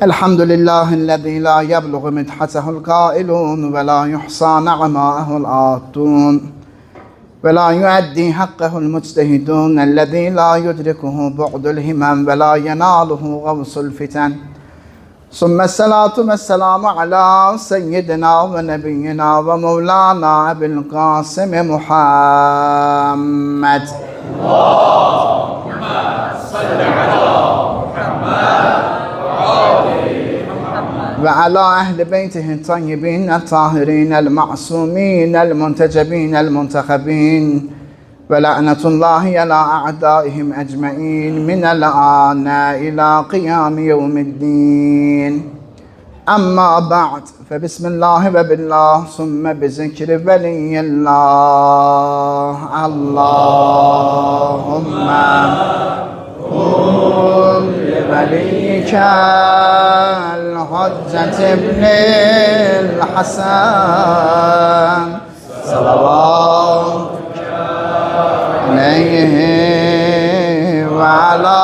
الحمد لله الذي لا يبلغ مدحته القائلون ولا يحصى نعماءه الآتون ولا يؤدي حقه المجتهدون الذي لا يدركه بعد الهمم ولا يناله غوص الفتن ثم الصلاة والسلام على سيدنا ونبينا ومولانا أبي القاسم محمد اللهم صل على محمد وعلى أهل بيته الطيبين الطاهرين المعصومين المنتجبين المنتخبين ولعنة الله على أعدائهم أجمعين من الآن إلى قيام يوم الدين. أما بعد فبسم الله وبالله ثم بذكر ولي الله. اللهم قل لوليك الحجة ابن الحسن صلوات عليه وعلى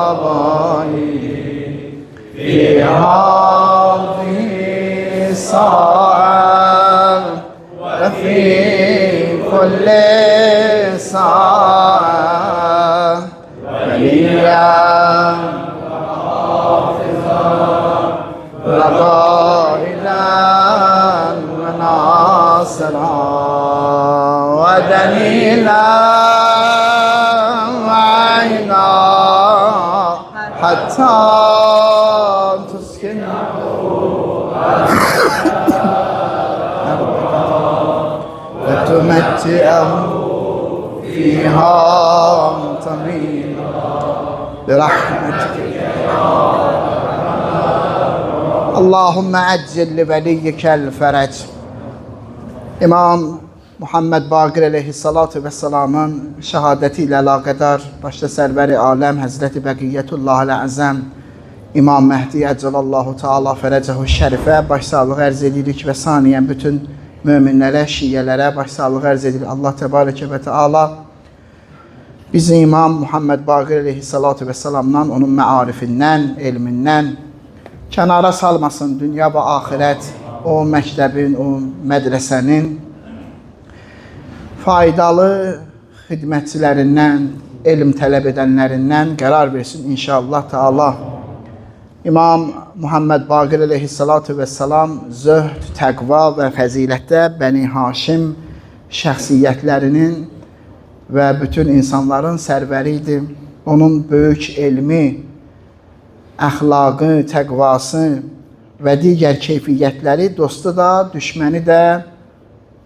آبائه في هذه الساعة وفي كل ساعة وليا وقائلا وناصرا ودليلا وعينا حتى تسكنه وتمتعه فيها طويلا برحمتك. اللهم عجل لوليك الفرج. İmam Muhammed Baqir Aleyhissalatu Vesselam'ın şehadeti ile alakadar başta serveri alem Hazreti Bəqiyyətullah Əzəm İmam Mehdi Əcəlallahu Teala Fərəcəhu Şərifə başsağlığı ərz edirik və saniyen bütün müminlərə, şiyelərə başsağlığı ərz edirik. Allah Təbarəkə və Teala bizi İmam Muhammed Baqir Aleyhissalatu Vesselam'dan, onun məarifindən, elmindən kənara salmasın. Dünya və axirət o məktəbin, o mədrəsənin faydalı xidmətçilərindən, elm tələb edənlərindən qərar versin inşallah Teala. İmam Muhammed Baqir Aleyhissalatu Vesselam zöhd, təqva və fəzilətdə Bəni Haşim şəxsiyyətlərinin və bütün insanların sərvəri idi. Onun böyük elmi, əxlaqı, təqvası və digər keyfiyyətləri dostu da, düşməni də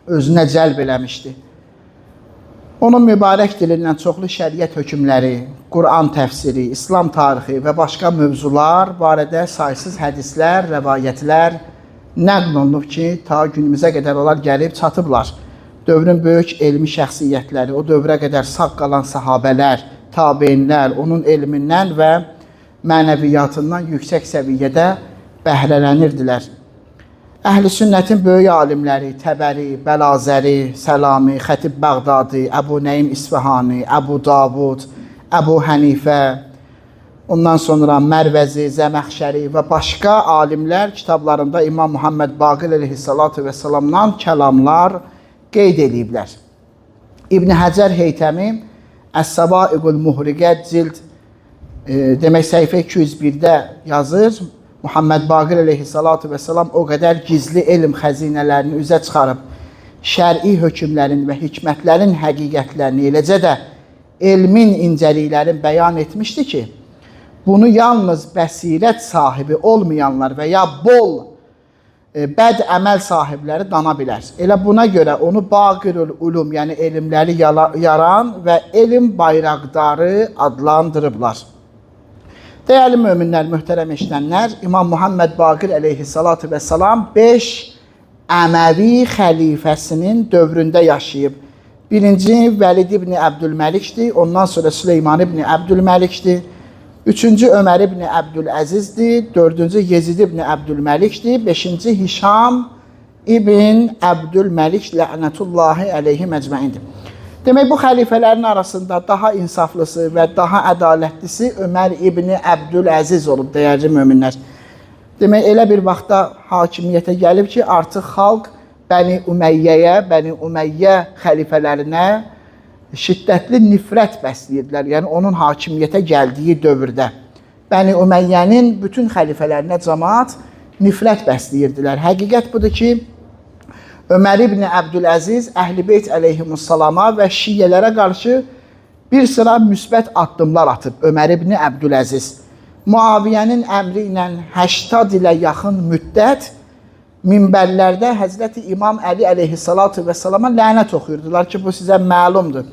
özünə cəlb eləmişdi. Onun mübarək dilindən çoxlu şəriət hökmləri, Quran təfsiri, İslam tarixi və başqa mövzular barədə saysız hədislər, rəvayətlər nəql olunub ki, ta günümüzə qədər onlar gəlib çatıblar. Dövrün böyük elmi şəxsiyyətləri, o dövrə qədər sağ qalan sahabələr, tabeinlər onun elmindən və mənəviyyatından yüksək səviyyədə bəhrələnirdilər. Əhl-i sünnətin böyük alimləri, Təbəri, Bəlazəri, Səlami, Xətib Bağdadi, Əbu Nəim İsfahani, Əbu Davud, Əbu Hənifə, ondan sonra Mərvəzi, Zəməxşəri və başqa alimlər kitablarında İmam Muhammed Baqir Aleyhissalatu Vesselam'dan kəlamlar qeyd ediblər. İbn Həcər Heytəmi Əs-Səvaiqul Muhriqə cild demək səhifə 201-də yazır. Muhammed Baqir Aleyhissalatu Vesselam o qədər gizli elm xəzinələrini üzə çıxarıb, şəri hökmlərin və hikmətlərin həqiqətlərini, eləcə də elmin incəliklərini bəyan etmişdi ki, bunu yalnız bəsirət sahibi olmayanlar və ya bol bəd əməl sahibləri dana bilər. Elə buna görə onu Baqirul Ulum, yəni elmləri yaran və elm bayraqdarı adlandırıblar. Dəyərli möminlər, möhtərəm eşidənlər, İmam Muhammed Baqir Aleyhissalatu Vesselam 5 Əməvi xəlifəsinin dövründə yaşayıb. Birinci Vəlid ibn Əbdülməlikdir, ondan sonra Süleyman ibn Əbdülməlikdir. Üçüncü Ömər ibn Əbdüləzizdir, dördüncü Yezid ibn Əbdülməlikdir, beşinci Hişam ibn Əbdülməlik lənətullahi əleyhi məcməindir. Demək, bu xəlifələrin arasında daha insaflısı və daha ədalətlisi Ömər İbni Əbdüləziz olub, dəyərli möminlər. Demək, elə bir vaxtda hakimiyyətə gəlib ki, artıq xalq Bəni Uməyyə xəlifələrinə şiddətli nifrət bəsləyirdilər. Yəni, onun hakimiyyətə gəldiyi dövrdə. Bəni Uməyyənin bütün xəlifələrinə cəmaat nifrət bəsləyirdilər. Həqiqət budur ki, Ömər İbni Əbdüləziz Əhl-i Beyt əleyhimussalama və şiyyələrə qarşı bir sıra müsbət addımlar atıb Ömər İbni Əbdüləziz. Muaviyyənin əmri ilə 80 ilə yaxın müddət minbərlərdə Həzrəti İmam Əli əleyhissalatu vəssalama lənət oxuyurdular ki, bu sizə məlumdur.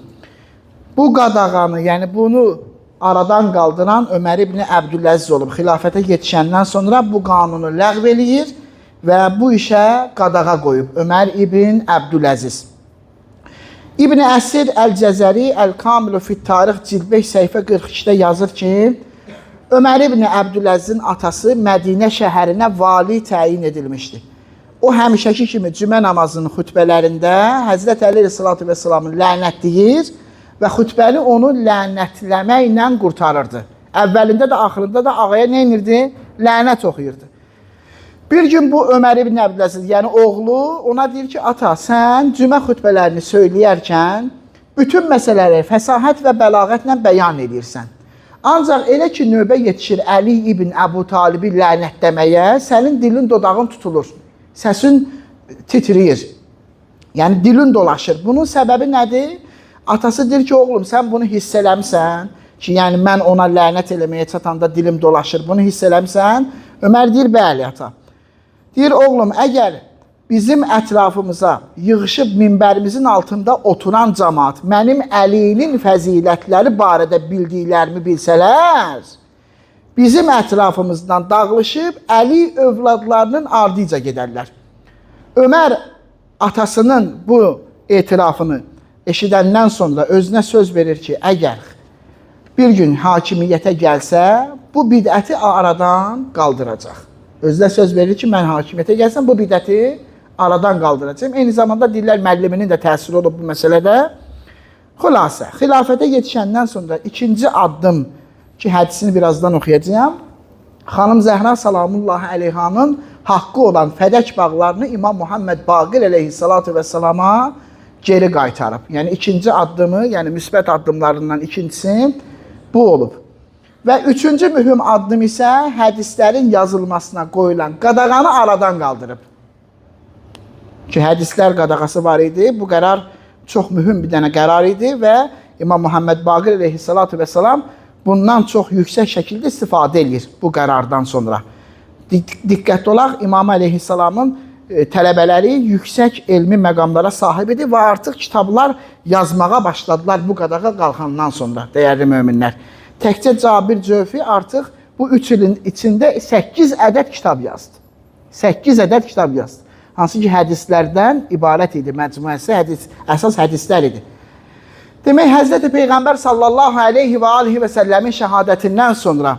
Bu qadağanı, yəni bunu aradan qaldıran Ömər İbni Əbdüləziz olub. Xilafətə yetişəndən sonra bu qanunu ləğv eləyir və bu işə qadağa qoyub Ömər İbn Əbdüləziz. İbn Əsir Əl-Cəzəri Əl-Kamilu Fit-Tarix cild 5 səhifə 42-də yazır ki, Ömər İbn Əbdüləzizin atası Mədinə şəhərinə vali təyin edilmişdi. O həmişəki kimi cümə namazının xütbələrində Həzrət Əli əleyhissalatu vesselamın lənətləyir və xütbəni onu lənətləməklə qurtarırdı. Əvvəlində də, axırında da ağaya nə edirdi? Lənət oxuyurdu. Bir gün bu Ömər İbn Əbdüləziz, yəni oğlu ona deyir ki, ata, sən cümə xütbələrini söyləyərkən bütün məsələləri fəsahət və bəlağətlə bəyan edirsən. Ancaq elə ki, növbə yetişir Əli İbn Əbu Talibi lənətləməyə, sənin dilin dodağın tutulur, səsin titriyir, yəni dilin dolaşır. Bunun səbəbi nədir? Atası deyir ki, oğlum, sən bunu hiss eləmsən ki, yəni mən ona lənət eləməyə çatanda dilim dolaşır, bunu hiss eləmsən? Ömər deyir, bəli, ata. Deyir, oğlum, əgər bizim ətrafımıza yığışıb minbərimizin altında oturan cəmaat mənim Əlinin fəzilətləri barədə bildiklərimi bilsələr, bizim ətrafımızdan dağılışıb Əli övladlarının ardıca gedərlər. Ömər atasının bu etirafını eşidəndən sonra özünə söz verir ki, əgər bir gün hakimiyyətə gəlsə, bu bidəti aradan qaldıracaq. Özünə söz verir ki, mən hakimiyyətə gəlsəm, bu bidəti aradan qaldıracağım. Eyni zamanda deyirlər, müəlliminin də təsiri olub bu məsələdə. Xülasə, xilafətə yetişəndən sonra ikinci addım ki, hədisini birazdan oxuyacağım. Xanım Zəhra salamullahi əleyhanın haqqı olan fədək bağlarını İmam Muhammed Baqir əleyhissalatu vəssalama geri qaytarıb. Yəni, ikinci addımı, yəni müsbət addımlarından ikincisi bu olub. Və üçüncü mühüm addım isə hədislərin yazılmasına qoyulan qadağanı aradan qaldırıb. Ki, hədislər qadağası var idi. Bu qərar çox mühüm bir dənə qərar idi və İmam Muhammed Baqir əleyhissalatu vəssalam bundan çox yüksək şəkildə istifadə edir bu qərardan sonra. Diqqətli olaq, İmam əleyhissalamın tələbələri yüksək elmi məqamlara sahib idi və artıq kitablar yazmağa başladılar bu qadağa qalxandan sonra, dəyərli möminlər. Təkcə Cabir Cövfi artıq bu 3 ilin içində 8 ədəd kitab yazdı. 8 ədəd kitab yazdı. Hansı ki, hədislərdən ibarət idi, məcmuəsi əsas hədislər idi. Demək, Həzrəti Peyğəmbər sallallahu aleyhi və alihi və səlləmin şəhadətindən sonra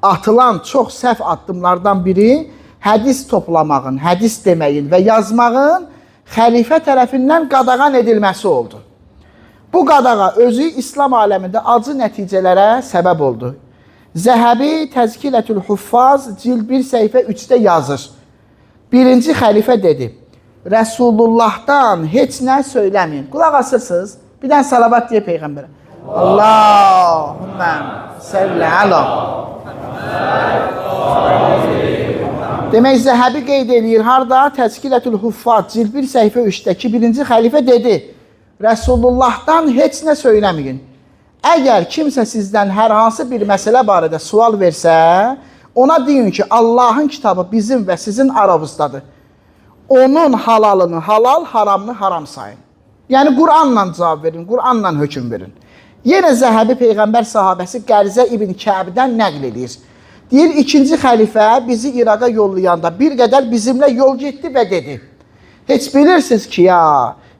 atılan çox səhv addımlardan biri hədis toplamağın, hədis deməyin və yazmağın xəlifə tərəfindən qadağan edilməsi oldu. Bu qadağa özü İslam aləmində acı nəticələrə səbəb oldu. Zəhəbi Təzkilətül Huffaz cild 1 səhifə 3-də yazır. Birinci xəlifə dedi, Rəsulullahdan heç nə söyləməyin. Qulaq asırsınız, bir dənə salavat deyə Peyğəmbərə. Allahümmə səllə əla. Demək, Zəhəbi qeyd edir, harada Təzkilətül Huffaz cild 1 səhifə 3-dəki birinci xəlifə dedi, Rəsulullahdan heç nə söyləməyin. Əgər kimsə sizdən hər hansı bir məsələ barədə sual versə, ona deyin ki, Allahın kitabı bizim və sizin aramızdadır. Onun halalını halal, haramını haram sayın. Yəni, Qur'anla cavab verin, Qur'anla hökm verin. Yenə Zəhəbi Peyğəmbər sahabəsi Qərzə İbn Kəbdən nəql edir. Deyir, ikinci xəlifə bizi İraqa yollayanda bir qədər bizimlə yol getdi və dedi, heç bilirsiniz ki, ya,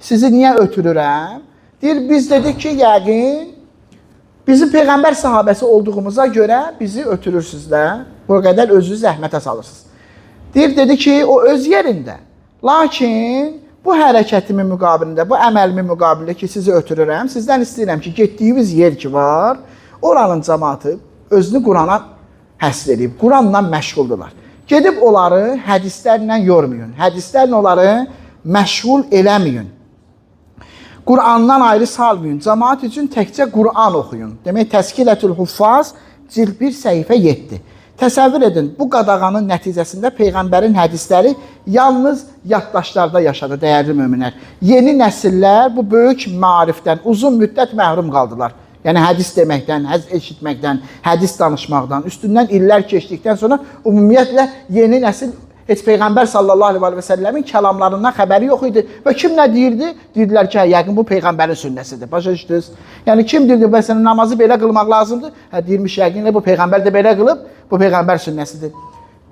sizi niyə ötürürəm? Deyir, biz dedik ki, yəqin, bizim Peyğəmbər sahabəsi olduğumuza görə bizi ötürürsünüz də, bu qədər özünüzü zəhmətə salırsınız. Deyir, dedi ki, o öz yerində. Lakin Bu hərəkətimin müqabilində, bu əməlimin müqabilində ki, sizi ötürürəm, sizdən istəyirəm ki, getdiyiniz yer ki var, oranın cəmaatı özünü Qurana həsr edib, Quranla məşğuldurlar. Gedib onları hədislərlə yormayın, hədislərlə onları məşğul eləməyin. Qurandan ayrı salmayın, cəmaat üçün təkcə Quran oxuyun. Demək, Təskilətül Huffaz, cild 1, səhifə 7. Təsəvvür edin, bu qadağanın nəticəsində Peyğəmbərin hədisləri yalnız yaddaşlarda yaşadı, dəyərli möminlər. Yeni nəsillər bu böyük maarifdən uzun müddət məhrum qaldılar. Yəni hədis deməkdən, hədis eşitməkdən, hədis danışmaqdan, üstündən illər keçdikdən sonra ümumiyyətlə yeni nəsil heç Peyğəmbər sallallahu aleyhi və səlləmin kəlamlarından xəbəri yox idi. Və kim nə deyirdi? Deyirdilər ki, yəqin bu Peyğəmbərin sünnəsidir. Başa düşdünüz? Yəni kim deyirdi, məsələn, namazı belə qılmaq lazımdır? Deyirmiş, yəqin bu Peyğəmbər də belə qılıb, bu Peyğəmbər sünnəsidir.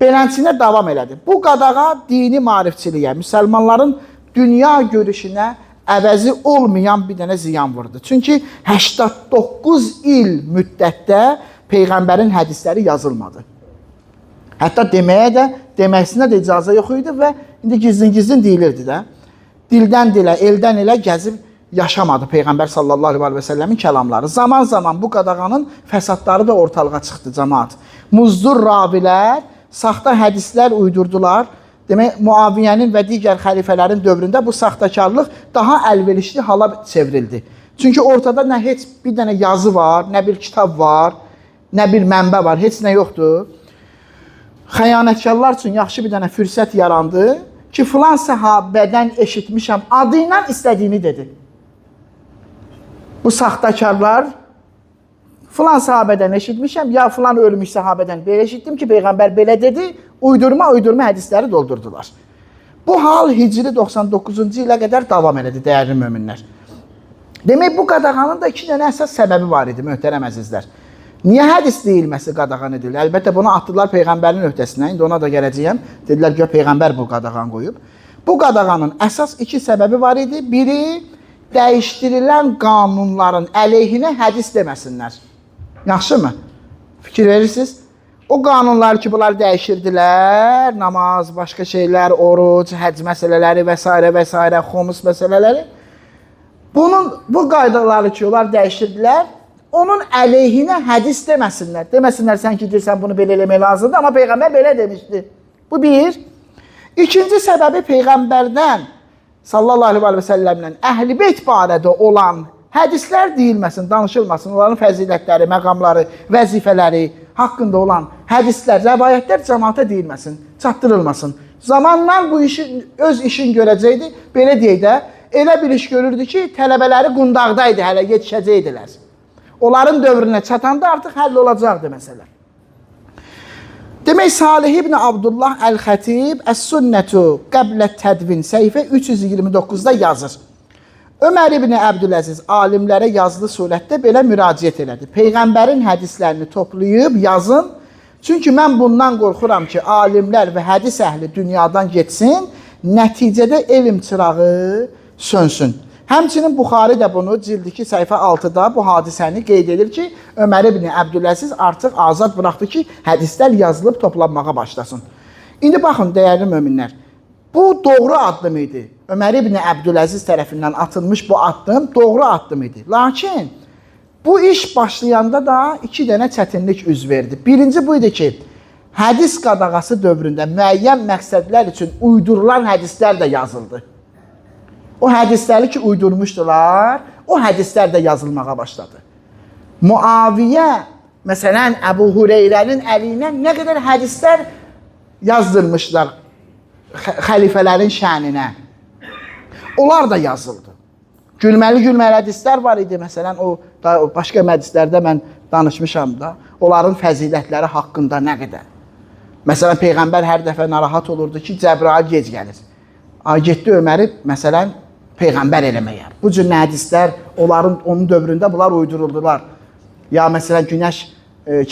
Beləsinə davam elədi. Bu qadağa dini maarifçiliyə, müsəlmanların dünya görüşünə əvəzi olmayan bir dənə ziyan vurdu. Çünki 89 il müddətdə Peyğəmbərin hədisləri yazılmadı. Hətta deməsinə də icazə yox idi və indi gizlin deyilirdi də. Dildən dilə, eldən elə gəzib yaşamadı Peyğəmbər sallallahu aleyhi və səlləmin kəlamları. Zaman bu qadağanın fəsadları da ortalığa çıxdı cəmaat. Muzdur ravilər, saxta hədislər uydurdular. Demək, Muaviyyənin və digər xəlifələrin dövründə bu saxtakarlıq daha əlverişli hala çevrildi. Çünki ortada nə heç bir dənə yazı var, nə bir kitab var, nə bir mənbə var, heç nə yoxdur. Xəyanətkarlar üçün yaxşı bir dənə fürsət yarandı ki, filan səhabədən eşitmişəm, adı ilə istədiyini dedi. Bu saxtakarlar filan səhabədən eşitmişəm, ya filan ölmüş səhabədən belə eşitdim ki, Peyğəmbər belə dedi, uydurma hədisləri doldurdular. Bu hal Hicri 99-cu ilə qədər davam elədi, dəyərli möminlər. Demək, bu qadağanın da 2 dənə əsas səbəbi var idi, möhtərəm əzizlər. Niyə hədis deyilməsi qadağan edilir? Əlbəttə, bunu atdılar Peyğəmbərin öhdəsinə, indi ona da gələcəyəm. Dedilər ki, Peyğəmbər bu qadağan qoyub. Bu qadağanın əsas 2 səbəbi var idi. Biri, dəyişdirilən qanunların əleyhinə hədis deməsinlər. Yaxşı mı? Fikir verirsiniz? O qanunlar ki, bunlar dəyişirdilər, namaz, başqa şeylər, oruc, həcc məsələləri və s. xumus məsələləri. Bu qaydaları ki, onlar dəyişirdilər, onun əleyhinə hədis deməsinlər. Deməsinlər, sən ki, deyirsən, bunu belə eləmək lazımdır, amma Peyğəmbər belə demişdi. Bu bir. İkinci səbəbi Peyğəmbərdən sallallahu aleyhi və səlləmlə əhl-i beyt barədə olan hədislər deyilməsin, danışılmasın. Onların fəzilətləri, məqamları, vəzifələri haqqında olan hədislər, rəvayətlər cəmaata deyilməsin, çatdırılmasın. Zamanla bu öz işin görəcəkdi. Belə deyək də, elə bir iş görürdü ki, tələbələri qundaqdaydı, hələ yetişəcəkdilər. Onların dövrünə çatanda artıq həll olacaqdı məsələ. Demək, Salih ibn Abdullah Əl-Xətib Əs-Sünnətü Qəblət Tədvin səhifə 329-da yazır. Ömər ibn Əbdüləziz alimlərə yazılı surətdə belə müraciət elədi. Peyğəmbərin hədislərini toplayıb yazın. Çünki mən bundan qorxuram ki, alimlər və hədis əhli dünyadan getsin, nəticədə elm çırağı sönsün. Həmçinin Buxari də bunu cild 2 səhifə 6-da bu hadisəni qeyd edir ki, Ömər ibn Əbdüləziz artıq azad buraxdı ki, hədislər yazılıb toplanmağa başlasın. İndi baxın, dəyərli möminlər, bu doğru addım idi. Ömər ibn Əbdüləziz tərəfindən atılmış bu addım doğru addım idi. Lakin bu iş başlayanda da 2 dənə çətinlik üz verdi. Birinci bu idi ki, hədis qadağası dövründə müəyyən məqsədlər üçün uydurulan hədislər də yazıldı. O hədisləri ki, uydurmuşdular, o hədislər də yazılmağa başladı. Muaviyyə, məsələn, Əbu Hüreyrənin əlinə nə qədər hədislər yazdırmışlar xəlifələrin şəninə. Onlar da yazıldı. Gülməli hədislər var idi, məsələn, o başqa hədislərdə mən danışmışam da, onların fəzilətləri haqqında nə qədər. Məsələn, Peyğəmbər hər dəfə narahat olurdu ki, Cəbrail gec gəlir. Getdi Öməri, məsələn, Peyğəmbər eləməyə. Bu cür hədislər, onun dövründə bunlar uyduruldular. Ya məsələn, günəş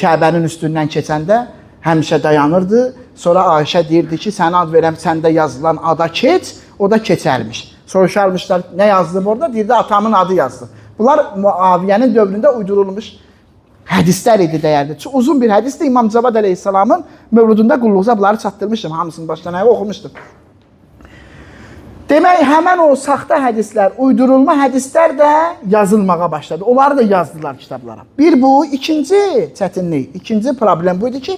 Kəbənin üstündən keçəndə həmişə dayanırdı. Sonra Ayşə deyirdi ki, sənə ad verəm, səndə yazılan ada keç, o da keçərmiş. Soruşarmışlar, nə yazdım orada? Deyirdi, atamın adı yazdı. Bunlar Muaviyyənin dövründə uydurulmuş hədislər idi dəyərli. Çox uzun bir hədisdir. İmam Cavad əleyhissalamın mövludunda qulluğuza bunları çatdırmışdım. Hamısını başdan ayağa oxumuşdum. Demək, həmən o saxta hədislər, uydurulma hədislər də yazılmağa başladı. Onları da yazdılar kitablara. Bir bu, ikinci çətinlik, ikinci problem buydu ki,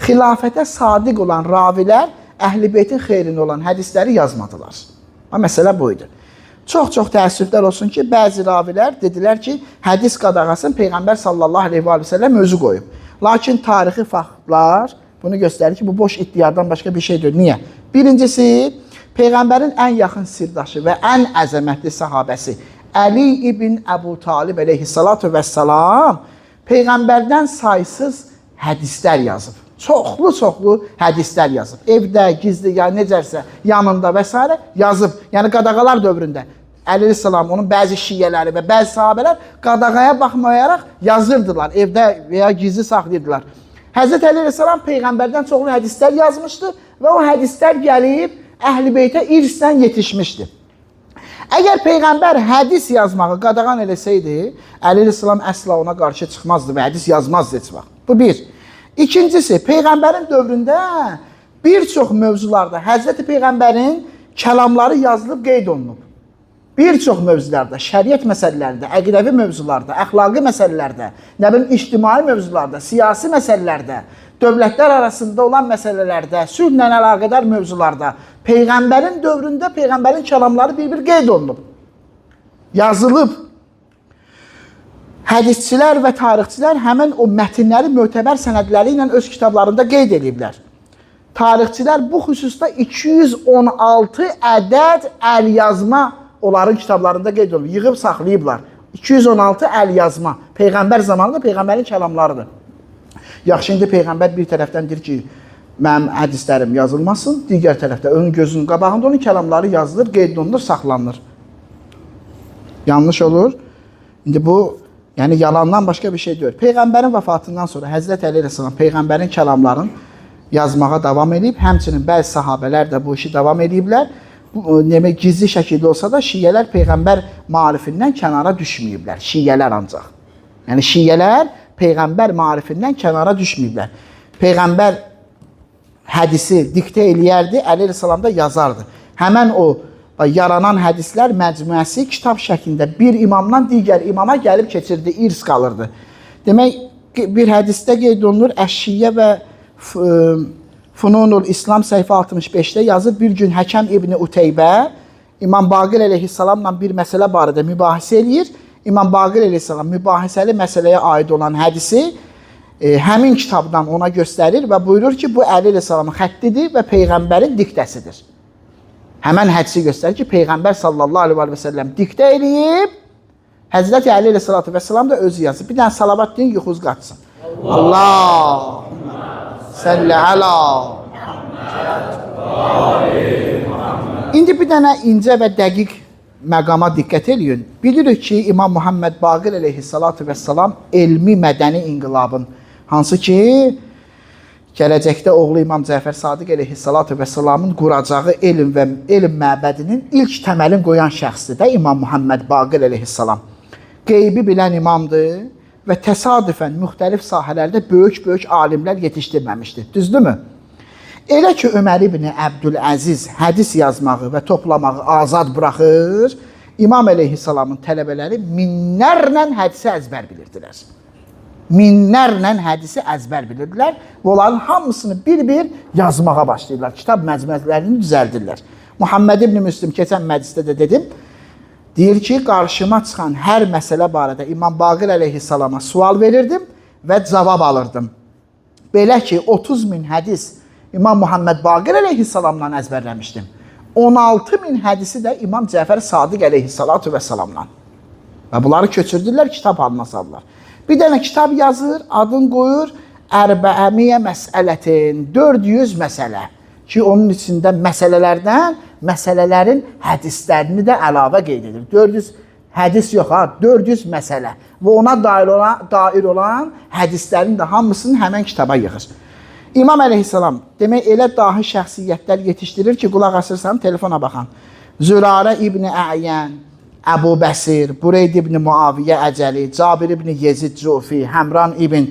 xilafətə sadiq olan ravilər Əhl-i Beytin xeyrinə olan hədisləri yazmadılar. Məsələ buydu. Çox təəssüflər olsun ki, bəzi ravilər dedilər ki, hədis qadağasını Peyğəmbər sallallahu aleyhi və səlləm özü qoyub. Lakin tarixi faktlar bunu göstərir ki, bu boş iddiadan başqa bir şey deyil. Niyə? Birincisi, Peyğəmbərin ən yaxın sirdaşı və ən əzəmətli sahabəsi Əli ibn Əbu Talib əleyhissalatu vəssalam Peyğəmbərdən saysız hədislər yazıb. Çoxlu hədislər yazıb. Evdə, gizli, ya necərsə, yanında və s. yazıb. Yəni qadağalar dövründə Əli əleyhissalam, onun bəzi şiyyələri və bəzi sahabələr qadağaya baxmayaraq yazırdılar. Evdə və ya gizli saxlayırdılar. Həzrət Əli əleyhissalam Peyğəmbərdən çoxlu hədislər yazmışdı və o hədislər gəlib Əhl-i Beytə irsdən yetişmişdi. Əgər Peyğəmbər hədis yazmağı qadağan eləsəydi, Əli əleyhissalam əsla ona qarşı çıxmazdı və hədis yazmazdı heç vaxt. Bu bir. İkincisi, Peyğəmbərin dövründə bir çox mövzularda Həzrəti Peyğəmbərin kəlamları yazılıb qeyd olunub. Bir çox mövzularda, şəriət məsələlərində, əqidəvi mövzularda, əxlaqi məsələlərdə, ictimai mövzularda, siyasi məsələlərdə, dövlətlər arasında olan məsələlərdə, sülhlə əlaqədar mövzularda Peyğəmbərin dövründə Peyğəmbərin kəlamları bir-bir qeyd olunub, yazılıb. Hədisçilər və tarixçilər həmin o mətinləri mötəbər sənədləri ilə öz kitablarında qeyd ediblər. Tarixçilər bu xüsusda 216 ədəd əlyazma onların kitablarında qeyd olunub, yığıb saxlayıblar. 216 əlyazma, Peyğəmbər zamanında Peyğəmbərin kəlamlarıdır. Yaxşı, indi Peyğəmbər bir tərəfdən deyir ki, mənim hədislərim yazılmasın, digər tərəfdə ön gözünün qabağında onun kəlamları yazılır, qeyd olunur, saxlanılır. Yanlış olur. İndi bu, yəni yalandan başqa bir şey deyil. Peyğəmbərin vəfatından sonra Həzrət Əli əleyhissalam Peyğəmbərin kəlamlarını yazmağa davam edib, həmçinin bəzi sahabələr də bu işi davam ediblər. Demək, gizli şəkildə olsa da şiyyələr Peyğəmbər maarifindən kənara düşməyiblər. Şiyyələr ancaq. Yəni şiyyələr Peyğəmbər maarifindən kənara düşməyiblər. Peyğəmbər hədisi diktə eləyərdi, Əli əleyhissalam da yazardı. Həmən o yaranan hədislər məcmuəsi kitab şəklində bir imamdan digər imama gəlib keçirdi, irs qalırdı. Demək, bir hədisdə qeyd olunur, Əşşiyyə və Fununul İslam səhifə 65-də yazır, bir gün Həkəm İbni Uteybə İmam Baqir əleyhissalamla bir məsələ barədə mübahisə eləyir. İmam Baqir əleyhissalam mübahisəli məsələyə aid olan hədisi həmin kitabdan ona göstərir və buyurur ki, bu Əli əleyhissalamın xəttidir və Peyğəmbərin diktəsidir. Həmən hədisi göstərir ki, Peyğəmbər sallallahu aleyhi və səlləm diktə eləyib, Həzrəti Əli əleyhissalatu vəssalam da özü yazıb. Bir dənə salavat deyin, yuxuz qaçsın. Allahümmə salli ala İndi bir dənə incə və dəqiq məqama diqqət eləyin. Bilirik ki, İmam Muhammed Baqir əleyhissalatu vəssalam elmi mədəni inqilabın, hansı ki, gələcəkdə oğlu İmam Cəfər Sadiq əleyhissalatu vəssalamın quracağı elm məbədinin ilk təməlin qoyan şəxsdir də İmam Muhammed Baqir əleyhissalam. Qeybi bilən imamdır və təsadüfən müxtəlif sahələrdə böyük alimlər yetişdirməmişdir. Düzdürmü? Elə ki, Ömər ibn Əbdüləziz hədis yazmağı və toplamağı azad buraxır, İmam əleyhissalamın tələbələri minlərlə hədisi əzbər bilirdilər. Minlərlə hədisi əzbər bilirdilər və onların hamısını bir-bir yazmağa başlayırlar. Kitab məcmuələrini düzəldirlər. Muhammed ibn Müslim keçən məclisdə də dedim, deyir ki, qarşıma çıxan hər məsələ barədə İmam Baqir əleyhissalama sual verirdim və cavab alırdım. Belə ki, 30 min hədis İmam Muhammed Baqir əleyhissalamla əzbərləmişdim. 16 min hədisi də İmam Cəfər Sadiq əleyhissalatu vəssalamla. Və bunları köçürdülər, kitab halına saldılar. Bir dənə kitab yazır, adını qoyur, Ərbəəmiyə məsələtin, 400 məsələ. Ki, onun içində məsələlərin hədislərini də əlavə qeyd edir. 400 hədis yox, 400 məsələ. Və ona dair olan hədislərin də hamısını həmən kitaba yığır. İmam əleyhissalam, demək, elə dahi şəxsiyyətlər yetişdirir ki, qulaq asırsan, telefona baxan. Zürarə İbni Əyən, Əbu Bəsir, Bureyd ibn Muaviyyə Əcəli, Cabir ibn Yezid Cufi, Həmran ibn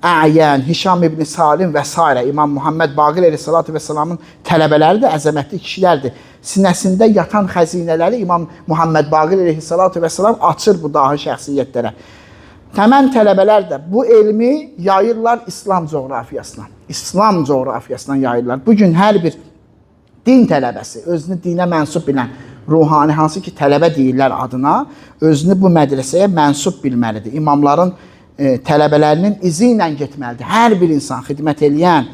Əyən, Hişam ibn Salim və s. İmam Muhammed Baqir əleyhissalatu vesselamın tələbələri də əzəmətli kişilərdir. Sinəsində yatan xəzinələri İmam Muhammed Baqir əleyhissalatu vesselam açır bu dahi şəxsiyyətlərə. Həmən tələbələr də bu elmi yayırlar İslam coğrafiyasına. İslam coğrafiyasına yayırlar. Bugün hər bir din tələbəsi, özünü dinə mənsub bilən, ruhani, hansı ki tələbə deyirlər adına, özünü bu mədrəsəyə mənsub bilməlidir. İmamların tələbələrinin izi ilə getməlidir. Hər bir insan xidmət eləyən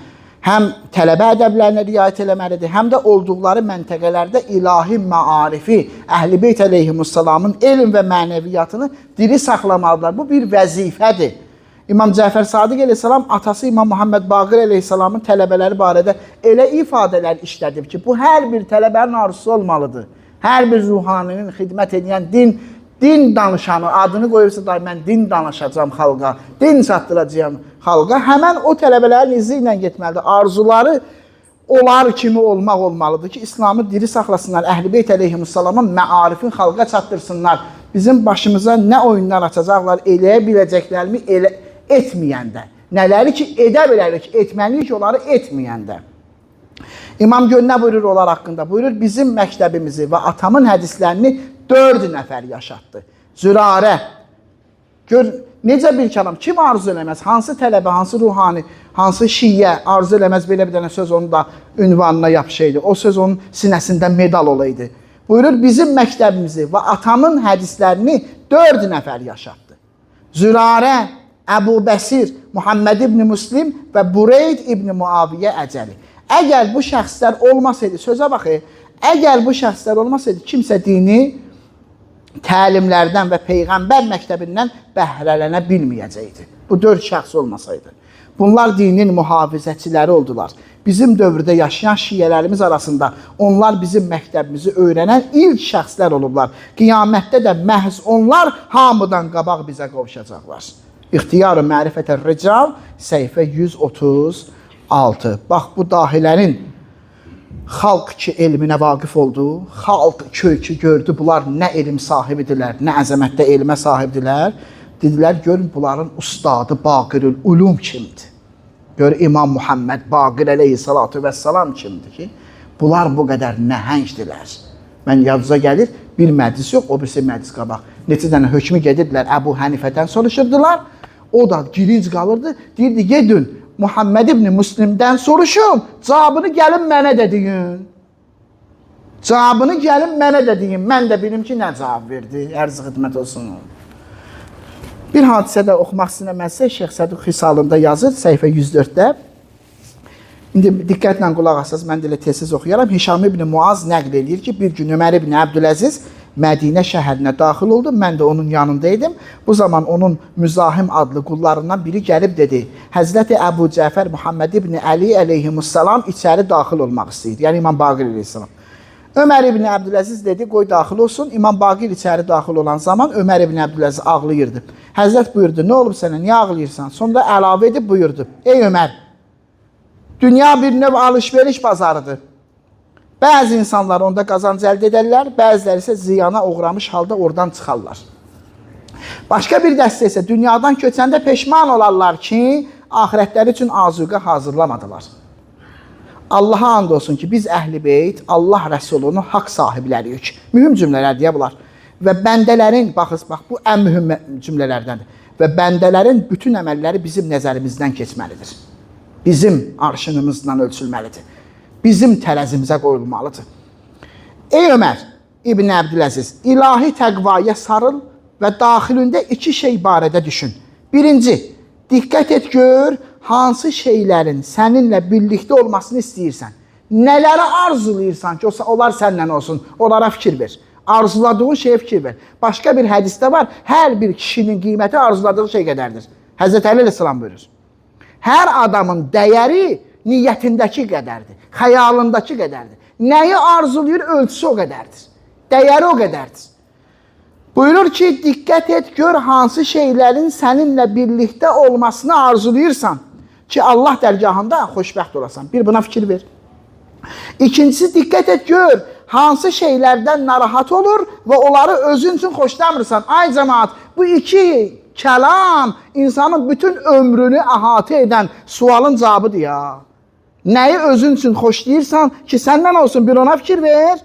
həm tələbə ədəblərinə riayət eləməlidir, həm də olduqları məntəqələrdə ilahi məarifi, Əhl-i Beyt əleyhimussalamın elm və mənəviyyatını diri saxlamalıdırlar. Bu bir vəzifədir. İmam Cəfər Sadiq əleyhissalam atası İmam Muhammed Baqir əleyhissalamın tələbələri barədə elə ifadələr işlədib ki, bu hər bir tələbənin arzusu olmalıdır. Hər bir ruhaninin xidmət edən din danışanı, adını qoyursa da mən din danışacağam xalqa, din çatdıracağam xalqa, həmən o tələbələrin izi ilə getməlidir. Arzuları onlar kimi olmaq olmalıdır ki, İslamı diri saxlasınlar, Əhl-i Beyt əleyhimussalamın məarifin xalqa çatdırsınlar. Bizim başımıza nə oyunlar açacaqlar, eləyə biləcəklərimi etməyəndə. Nələri ki, edə bilərik, etməliyik ki, onları etməyəndə. İmam Gül nə buyurur onlar haqqında? Buyurur, bizim məktəbimizi və atamın hədislərini 4 nəfər yaşatdı. Zürarə. Gör, necə bir kəlam, kim arzu eləməz? Hansı tələbə, hansı ruhani, hansı şiyyə arzu eləməz belə bir dənə söz onun da ünvanına yapışaydı. O söz onun sinəsində medal olaydı. Buyurur, bizim məktəbimizi və atamın hədislərini 4 nəfər yaşatdı. Zürarə, Əbu Bəsir, Muhammed ibn Müslim və Bureyd ibn Muaviyyə Əcəli. Əgər bu şəxslər olmasaydı, sözə baxı, əgər bu şəxslər olmasaydı, kimsə dini təlimlərdən və Peyğəmbər məktəbindən bəhrələnə bilməyəcəkdi. Bu 4 şəxs olmasaydı. Bunlar dinin mühafizəçiləri oldular. Bizim dövrdə yaşayan şiələrimiz arasında onlar bizim məktəbimizi öyrənən ilk şəxslər olublar. Qiyamətdə də məhz onlar hamıdan qabaq bizə qovuşacaqlar. İxtiyar-ı Mərifətə Rical, səhifə 136. Bax, bu dahilərin xalq ki elminə vaqif oldu, xalq kökü gördü, bunlar nə elm sahibidirlər, nə əzəmətdə elmə sahibdirlər. Dedilər, görün bunların ustadı Baqirül Ulum kimdir? Gör İmam Muhammed Baqir əleyhissalatu vəssalam kimdir ki, bunlar bu qədər nəhəngdirlər. Mən yadınıza gəlir, bir məclis yox, o birisi məclis qabaq. Neçə dənə hökmü gedirdilər, Əbu Hənifədən soruşurdular, o da girinc qalırdı, deyirdi, gedin, Muhammed ibn Müslimdən soruşun, cavabını gəlin mənə də deyin. Cavabını gəlin mənə də deyin. Mən də bilim ki, nə cavab verdi, ərz xidmət olsun. Bir hadisədə oxumaq istəməzsə, Şeyx Səduq Xisalında yazır, səhifə 104-də. İndi diqqətlə qulaq asasınız, mən də elə tez-tez oxuyaram. Hişam ibn Muaz nəql edir ki, bir gün Ömər ibn Əbdüləziz Mədinə şəhərinə daxil oldu. Mən də onun yanındaydım. Bu zaman onun Müzahim adlı qullarından biri gəlib dedi, Həzrəti Əbu Cəfər Muhammed ibn Əli əleyhimussalam içəri daxil olmaq istəyir. Yəni İmam Baqir əleyhissalam. Ömər ibn Əbdüləziz dedi, qoy daxil olsun. İmam Baqir içəri daxil olan zaman Ömər ibn Əbdüləziz ağlayırdı. Həzrət buyurdu, nə olub sənə, niyə ağlayırsan? Sonra əlavə edib buyurdu, ey Ömər, dünya bir növ alış-veriş bazarıdır. Bəzi insanlar onda qazanc əldə edərlər, bəziləri isə ziyana uğramış halda oradan çıxarlar. Başqa bir dəstə isə dünyadan köçəndə peşman olarlar ki, axirətləri üçün azuqə hazırlamadılar. Allaha and olsun ki, biz Əhl-i Beyt, Allah Rəsulunun haqq sahibləriyik. Mühüm cümlələr deyə bunlar. Və bəndələrin, baxız, bax, bu ən mühüm cümlələrdəndir. Və bəndələrin bütün əməlləri bizim nəzərimizdən keçməlidir. Bizim arşınımızdan ölçülməlidir. Bizim tərəzimizə qoyulmalıdır. Ey Ömər İbn Əbdüləziz, ilahi təqvaya sarıl və daxilində 2 şey barədə düşün. Birinci, diqqət et gör, hansı şeylərin səninlə birlikdə olmasını istəyirsən. Nələri arzulayırsan ki, onlar səninlə olsun, onlara fikir ver. Arzuladığın şeyə fikir ver. Başqa bir hədisdə var, hər bir kişinin qiyməti arzuladığı şey qədərdir. Həzrət Əli əleyhissalam buyurur. Hər adamın dəyəri niyyətindəki qədərdir, xəyalındakı qədərdir. Nəyi arzulayır, ölçüsü o qədərdir. Dəyəri o qədərdir. Buyurur ki, diqqət et, gör hansı şeylərin səninlə birlikdə olmasını arzulayırsan ki, Allah dərgahında xoşbəxt olasan. Bir, buna fikir ver. İkincisi, diqqət et, gör hansı şeylərdən narahat olur və onları özün üçün xoşlamırsan. Ay cəmaat, bu 2 kəlam insanın bütün ömrünü əhatə edən sualın cavabıdır ya. Nəyi özün üçün xoşlayırsan ki, səndən olsun, bir ona fikir ver.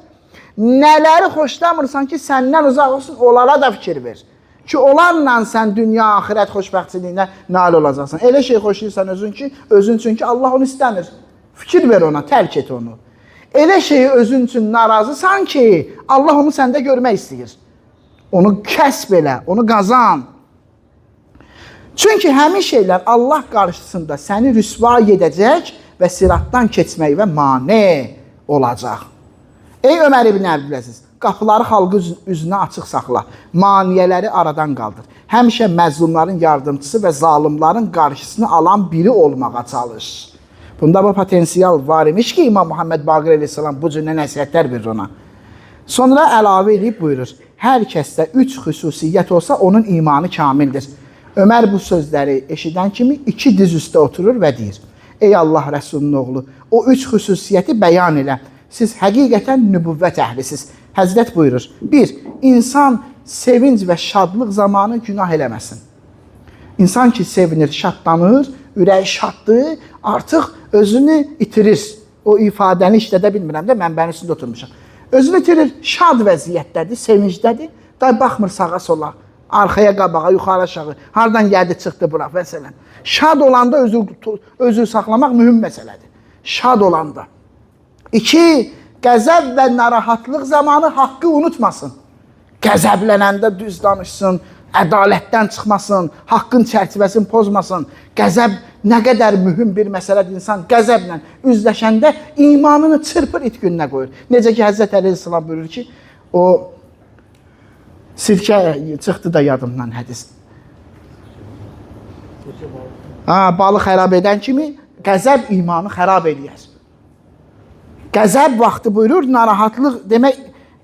Nələri xoşlamırsan ki, səndən uzaq olsun, onlara da fikir ver. Ki, onlarla sən dünya, axirət xoşbəxtçiliyinə nail olacaqsan. Elə şey xoşlayırsan özün üçün ki, Allah onu istəmir. Fikir ver ona, tərk et onu. Elə şeyi özün üçün narazısan ki, Allah onu səndə görmək istəyir. Onu kəsb elə, onu qazan. Çünki həmin şeylər Allah qarşısında səni rüsva edəcək və siratdan keçməyinə mane olacaq. Ey Ömər ibn Əbdüləziz, qapıları xalqı üzünə açıq saxla, maniyələri aradan qaldır. Həmişə məzlumların yardımçısı və zalimların qarşısını alan biri olmağa çalış. Bunda bu potensial var imiş ki, İmam Muhammed Baqir Aleyhisselam bu cürlə nəsihətlər verir ona. Sonra əlavə edib buyurur, hər kəsdə 3 xüsusiyyət olsa onun imanı kamildir. Ömər bu sözləri eşidən kimi 2 diz üstə oturur və deyir, ey Allah Rəsulunun oğlu, o 3 xüsusiyyəti bəyan elə. Siz həqiqətən nübüvvət əhlisiniz. Həzrət buyurur, 1. İnsan sevinc və şadlıq zamanı günah eləməsin. İnsan ki, sevinir, şadlanır, ürəyi şaddır, artıq özünü itirir. O ifadəni işlədə bilmirəm də, mənbənin üstündə oturmuşam. Özünü itirir, şad vəziyyətdədir, sevincdədir. Day baxmır sağa sola, arxaya qabağa, yuxarı aşağı, hardan gəldi çıxdı bura məsələn. Şad olanda özü saxlamaq mühüm məsələdir. Şad olanda. 2. Qəzəb və narahatlıq zamanı haqqı unutmasın. Qəzəblənəndə düz danışsın, ədalətdən çıxmasın, haqqın çərçivəsini pozmasın. Qəzəb nə qədər mühüm bir məsələdir, insan qəzəblə üzləşəndə imanını çırpır, it gününə qoyur. Necə ki, Həzrət Əleyhisselam buyurur ki, o sirkə çıxdı da yadımdan hədis. Balı xərab edən kimi qəzəb imanı xərab eləyər. Qəzəb vaxtı buyurur, narahatlıq demək,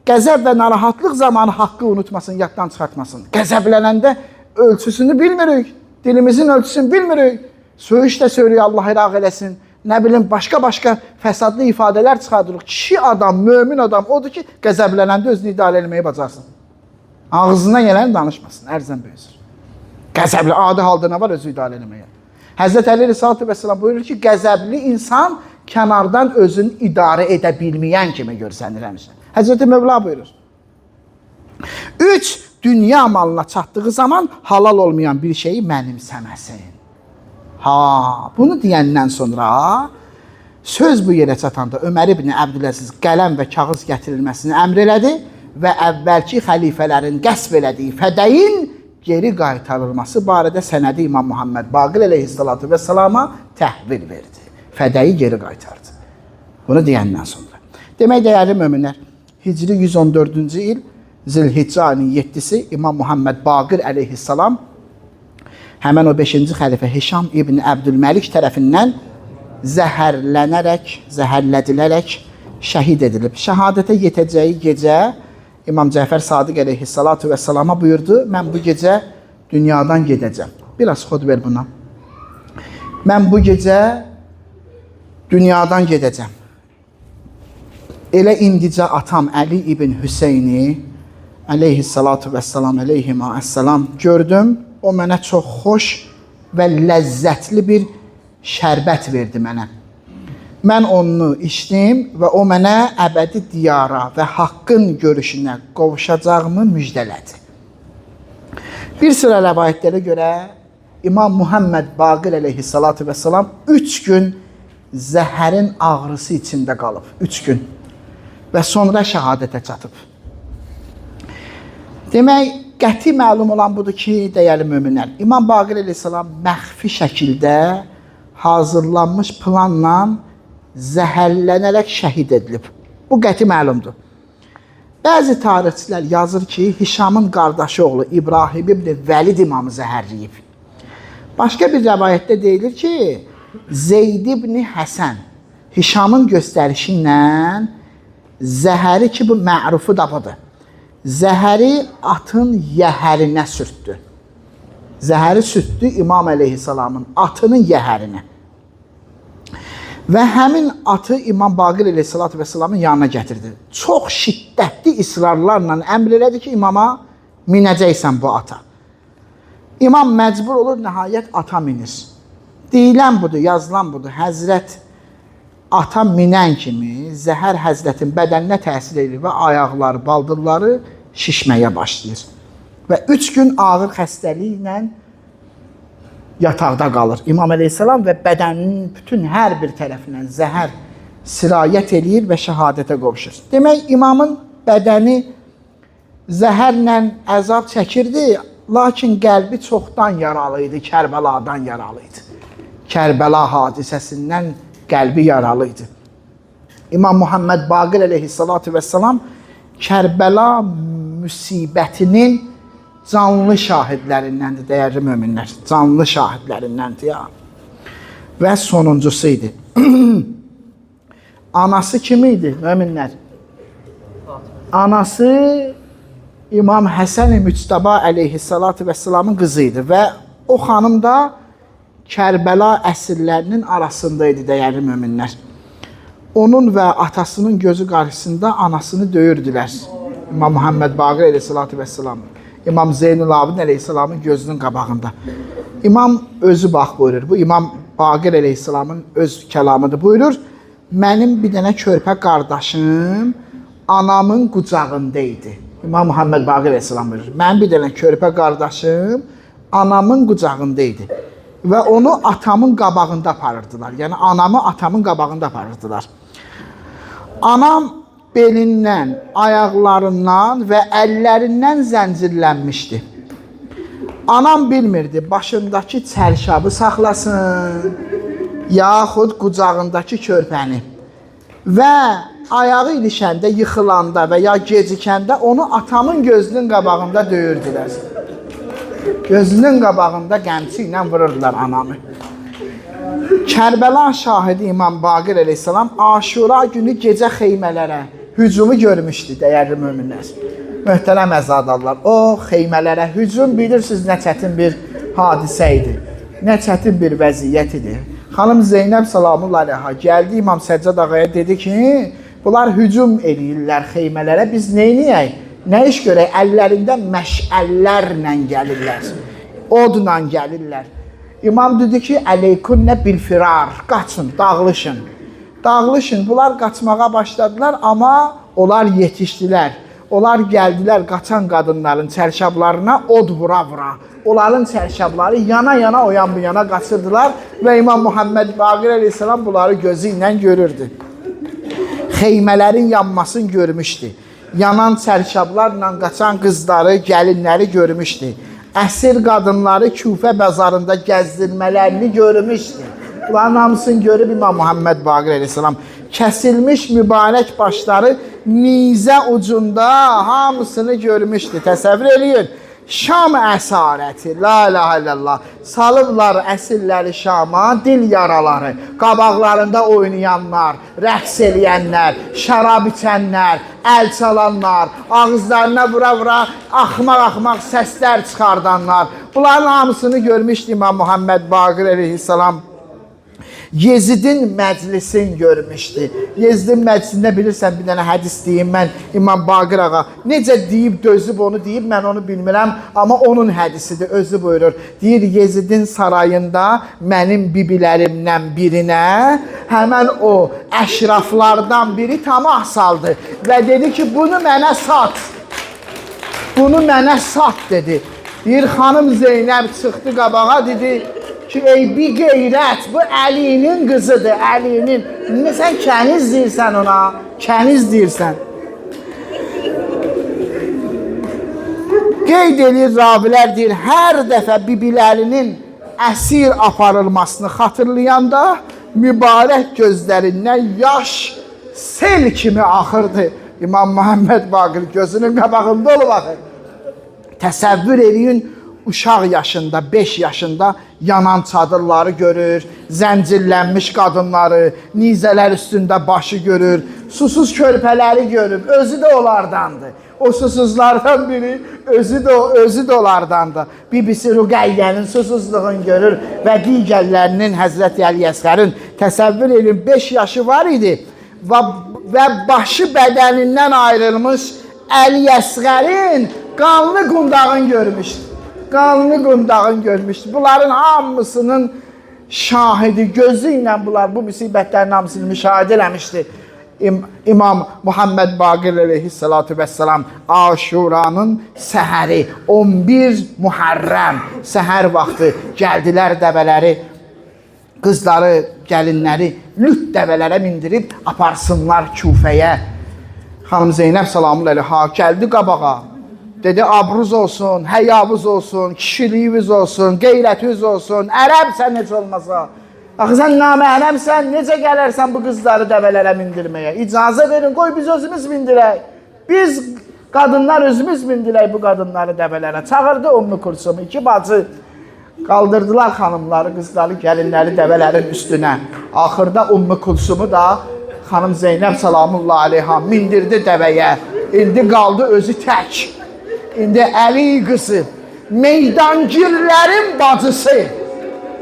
qəzəb və narahatlıq zamanı haqqı unutmasın, yaddan çıxartmasın. Qəzəblənəndə ölçüsünü bilmirik, dilimizin ölçüsünü bilmirik. Söyüş də söylüyor, Allah iraq eləsin. Nə bilim, başqa fəsadlı ifadələr çıxardırıq. Kişi adam, mömin adam odur ki, qəzəblənəndə özünü idarə eləməyi bacarsın. Ağzına gələni danışmasın, ərzən böyüsür. Qəzəbli, adi halda nə var özü idarə eləməyə? Həzrət Əli Rəsulullah Vesselam buyurur ki, qəzəbli insan kənardan özünü idarə edə bilməyən kimi görsənir həmişə. Həzrəti Mövla buyurur. 3. Dünya malına çatdığı zaman halal olmayan bir şeyi mənimsəməsin. Bunu deyəndən sonra söz bu yerə çatanda Ömər ibn Əbdüləziz qələm və kağız gətirilməsini əmr elədi və əvvəlki xəlifələrin qəsb elədiyi fədəyin geri qaytarılması barədə sənədi İmam Muhammed Baqir Aleyhissalatu Vesselama təhvil verdi. Fədəyi geri qaytardı. Bunu deyəndən sonra. Demək, dəyərli möminlər, Hicri 114-cü il Zilhiccə ayının 7-si İmam Muhammed Baqir Aleyhissalam həmən o 5-ci xəlifə Hişam ibn Əbdülməlik tərəfindən zəhərlədilərək şəhid edilib. Şəhadətə yetəcəyi gecə İmam Cəfər Sadiq Aleyhissalatu Vesselama buyurdu, mən bu gecə dünyadan gedəcəm. Biraz xod ver buna. Mən bu gecə dünyadan gedəcəm. Elə indicə atam Əli ibn Hüseyni Aleyhissalatu Vesselam Aleyhissalam gördüm. O mənə çox xoş və ləzzətli bir şərbət verdi mənə. Mən onu içdim və o mənə əbədi diyara və haqqın görüşünə qovuşacağımı müjdələdi. Bir sıra rəvayətlərə görə İmam Muhammed Baqir Aleyhissalatu Vesselam 3 gün zəhərin ağrısı içində qalıb. 3 gün. Və sonra şəhadətə çatıb. Demək, qəti məlum olan budur ki, dəyərli möminlər, İmam Baqir Aleyhissalam məxfi şəkildə hazırlanmış planla zəhərlənərək şəhid edilib. Bu qəti məlumdur. Bəzi tarixçilər yazır ki, Hişamın qardaşı oğlu İbrahim ibn Vəlid imamı zəhərləyib. Başqa bir rəvayətdə deyilir ki, Zeyd ibn Həsən Hişamın göstərişi ilə zəhəri ki, bu mərufu da budur. Zəhəri atın yəhərinə sürtdü. Zəhəri sürtdü İmam Aleyhisselamın atının yəhərinə. Və həmin atı İmam Baqir Aleyhissalatu Vesselamın yanına gətirdi. Çox şiddətli israrlarla əmr elədi ki, imama minəcəksən bu ata. İmam məcbur olur, nəhayət ata minir. Deyilən budur, yazılan budur. Həzrət ata minən kimi zəhər həzrətin bədəninə təsir edir və ayaqları, baldırları şişməyə başlayır. Və 3 gün ağır xəstəliklə yataqda qalır. İmam əleyhissalam və bədəninin bütün hər bir tərəfindən zəhər sirayət eləyir və şəhadətə qovuşur. Demək, imamın bədəni zəhərlə əzab çəkirdi, lakin qəlbi çoxdan yaralı idi, Kərbəladan yaralı idi. Kərbəla hadisəsindən qəlbi yaralı idi. İmam Muhammed Baqir əleyhissalatu vesselam Kərbəla müsibətinin canlı şahidlərindəndir, dəyərli möminlər. Canlı şahidlərindəndir ya. Və sonuncusu idi. Anası kim idi, möminlər? Anası İmam Həsən-i Müctəba əleyhissalatu vesselamın qızı idi və o xanım da Kərbəla əsirlərinin arasında idi, dəyərli möminlər. Onun və atasının gözü qarşısında anasını döyürdülər. İmam Muhammed Baqir əleyhissalatu vesselam, İmam Zeynul Abidin əleyhissalamın gözünün qabağında. İmam özü bax buyurur. Bu İmam Baqir əleyhissalamın öz kəlamıdır. Buyurur, mənim bir dənə körpə qardaşım anamın qucağında idi. İmam Muhammed Baqir əleyhissalam buyurur. Mənim bir dənə körpə qardaşım anamın qucağında idi. Və onu atamın qabağında aparırdılar. Yəni anamı atamın qabağında aparırdılar. Anam belindən, ayaqlarından və əllərindən zəncirlənmişdi. Anam bilmirdi, başındakı çərşabı saxlasın, yaxud qucağındakı körpəni. Və ayağı ilişəndə, yıxılanda və ya gecikəndə onu atamın gözünün qabağında döyürdülər. Gözünün qabağında qəmçi ilə vururdular anamı. Kərbəla şahidi İmam Baqir əleyhissalam Aşura günü gecə xeymələrə hücumu görmüşdü, dəyərli möminlər. Möhtərəm əzadallar, o xeymələrə hücum bilirsiniz nə çətin bir hadisə idi, nə çətin bir vəziyyət idi. Xanım Zeynəb salamullahi aleyha gəldi İmam Səccad ağaya dedi ki, bunlar hücum eləyirlər xeymələrə, biz neyniyək? Nə iş görək? Əllərində məşəllərlə gəlirlər, odla gəlirlər. İmam dedi ki, əleykunnə bilfirar, qaçın, dağılışın. Dağılışın, bunlar qaçmağa başladılar, amma onlar yetişdilər. Onlar gəldilər qaçan qadınların çərşablarına od vura-vura. Onların çərşabları yana-yana o yan bu yana qaçırdılar və İmam Muhammed Baqir əleyhissalam bunları gözü ilə görürdü. Xeymələrin yanmasını görmüşdü. Yanan çərşablarla qaçan qızları, gəlinləri görmüşdü. Əsir qadınları Küfə bəzarında gəzdirmələrini görmüşdü. Bunların hamısını görüb İmam Muhammed Baqir əleyhissalam kəsilmiş mübarək başları nizə ucunda hamısını görmüşdü. Təsəvvür eləyin. Şam əsarəti, la ilahe illallah, salıblar əsirləri Şama, dil yaraları, qabaqlarında oynayanlar, rəqs eləyənlər, şərab içənlər, əl çalanlar, ağızlarına vura-vura axmaq-axmaq səslər çıxardanlar. Bunların hamısını görmüşdü İmam Muhammed Baqir əleyhissalam. Yezidin məclisini görmüşdü. Yezidin məclisində bilirsən bir dənə hədis deyim mən İmam Baqir ağa. Necə deyib, dözüb onu deyib, mən onu bilmirəm. Amma onun hədisidir, özü buyurur. Deyir, Yezidin sarayında mənim bibilərimdən birinə həmən o əşraflardan biri tamah saldı. Və dedi ki, bunu mənə sat. Bunu mənə sat dedi. Bir xanım Zeynəb çıxdı qabağa dedi ki, ey bir qeyrət, bu Əlinin qızıdır, Əlinin. Sən kəniz deyirsən ona, kəniz deyirsən. Qeyd edir, ravilər deyir, hər dəfə bibilərinin əsir aparılmasını xatırlayanda mübarək gözlərindən yaş sel kimi axırdı. İmam Muhammed Baqir gözünün qabağında olub axır. Təsəvvür edin, uşaq yaşında, 5 yaşında yanan çadırları görür, zəncirlənmiş qadınları, nizələr üstündə başı görür, susuz körpələri görüb, özü də onlardandır. O susuzlardan biri, özü də onlardandır. Bibisi Rüqəyyənin susuzluğunu görür və digərlərinin Həzrəti Əli Əsqərin təsəvvür edin 5 yaşı var idi və başı bədənindən ayrılmış Əli Əsqərin qanlı qundağını görmüşdü. Qanlı qundağın görmüşdü. Bunların hamısının şahidi, gözü ilə bunlar bu müsibətlərin hamısını müşahidə eləmişdi. İmam Muhammed Baqir aleyhissalatu vesselam Aşuranın səhəri 11 Muharrəm səhər vaxtı gəldilər dəvələri, qızları, gəlinləri lüt dəvələrə mindirib aparsınlar Küfəyə. Xanım Zeynəb salamüleyha gəldi qabağa. Dedi abruz olsun, həyavuz olsun, kişiliyiniz olsun, qeyrətiniz olsun, ərəbsən heç olmasa. Axı sən naməhrəmsən, necə gələrsən bu qızları dəvələrə mindirməyə? İcazə verin, qoy biz özümüz mindirək. Biz qadınlar özümüz mindirək bu qadınları dəvələrə. Çağırdı Ümmü Kulsumu, 2 bacı qaldırdılar xanımları, qızları, gəlinləri dəvələrin üstünə. Axırda Ümmü Kulsumu da xanım Zeynəb salamullah aleyha mindirdi dəvəyə. İndi qaldı özü tək. İndi Əli qızı, meydangirlərin bacısı,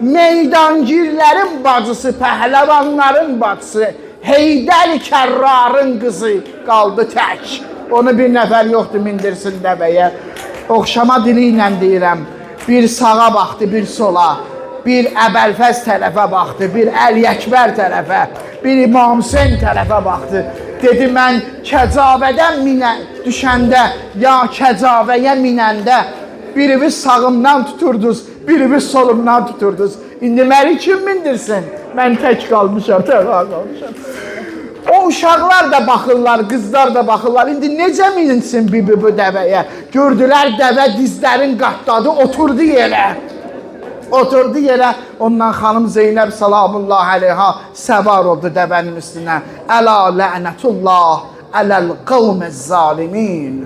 meydangirlərin bacısı, pəhləvanların bacısı, Heydər Kərrarın qızı qaldı tək. Onu bir nəfər yoxdur mindirsin dəvəyə. Oxşama dili ilə deyirəm, bir sağa baxdı, bir sola, bir Əbəlfəz tərəfə baxdı, bir Əli Əkbər tərəfə, bir İmam Hüseyn tərəfə baxdı. Dedi mən kəcavədən düşəndə, ya kəcavəyə minəndə birimiz sağımdan tuturdunuz, birimiz solumdan tuturdunuz. İndi məni kim mindirsin? Mən tək qalmışam, tənha qalmışam. O uşaqlar da baxırlar, qızlar da baxırlar. İndi necə minsin bibi bu dəvəyə? Gördülər dəvə dizlərin qatladı, oturdu yerə. Oturdu yerə, ondan xanım Zeynəb salamullah aleyha səvar oldu dəvənin üstünə. Əla lə'nətullah ələl qavməz zalimin.